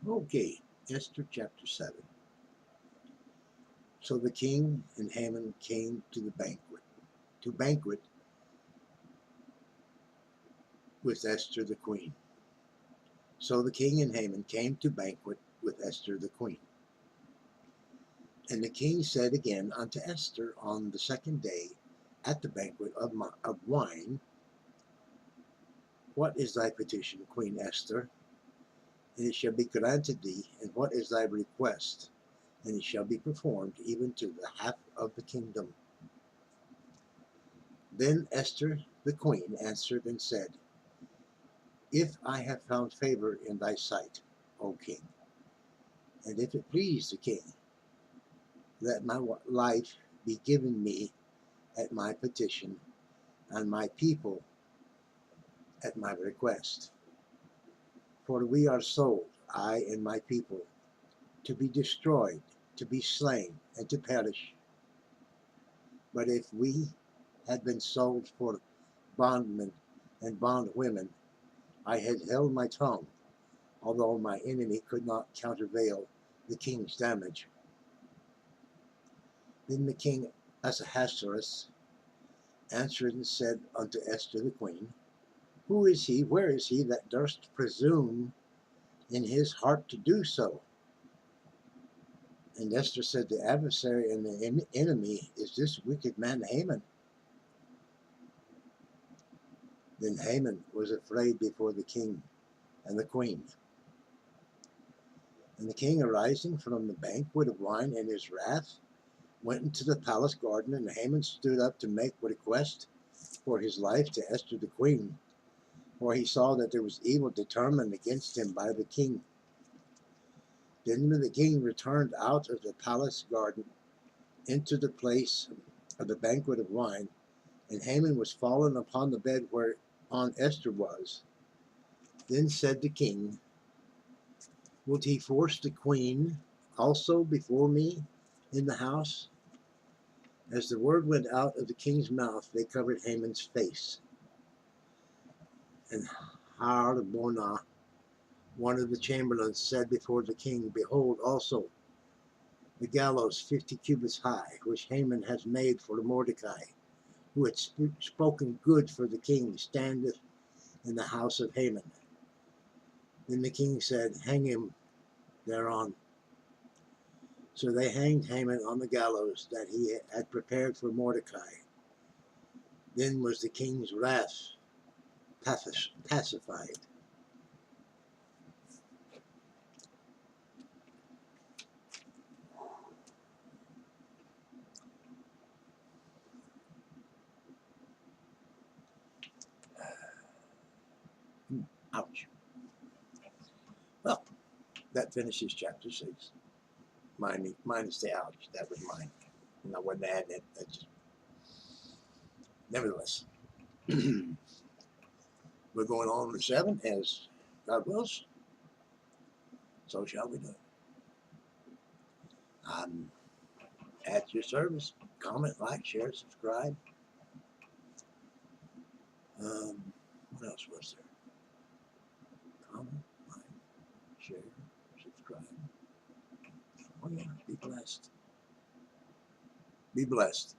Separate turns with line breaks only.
Okay, Esther chapter 7. So the king and Haman came to the banquet with Esther the queen. So the king and Haman came to banquet with Esther the queen. And the king said again unto Esther on the second day at the banquet of wine, What is thy petition, Queen Esther? And it shall be granted thee. And what is thy request? And it shall be performed, even to the half of the kingdom. Then Esther the queen answered and said, If I have found favor in thy sight, O king, and if it please the king, let my life be given me at my petition, and my people at my request. For we are sold, I and my people, to be destroyed, to be slain, and to perish. But if we had been sold for bondmen and bondwomen, I had held my tongue, although my enemy could not countervail the king's damage. Then the king Ahasuerus answered and said unto Esther the queen, Who is he, where is he that durst presume in his heart to do so? And Esther said, The adversary and the enemy is this wicked man Haman. Then Haman was afraid before the king and the queen. And the king, arising from the banquet of wine in his wrath, went into the palace garden, and Haman stood up to make request for his life to Esther the queen, for he saw that there was evil determined against him by the king. Then the king returned out of the palace garden into the place of the banquet of wine, and Haman was fallen upon the bed whereon Esther was. Then said the king, Would he force the queen also before me in the house? As the word went out of the king's mouth, they covered Haman's face. And Harbonah, one of the chamberlains, said before the king, Behold also the gallows 50 cubits high, which Haman has made for Mordecai, who had spoken good for the king, standeth in the house of Haman. Then the king said, Hang him thereon. So they hanged Haman on the gallows that he had prepared for Mordecai. Then was the king's wrath pacified. Ouch. Well, that finishes chapter 6. Minus the ouch. That was mine. And I wasn't adding it. That's just, nevertheless. We're going on to 7 as God wills. So shall we do it. I'm at your service. Comment, like, share, subscribe. What else was there? Comment, like, share, subscribe. Oh yeah, be blessed. Be blessed.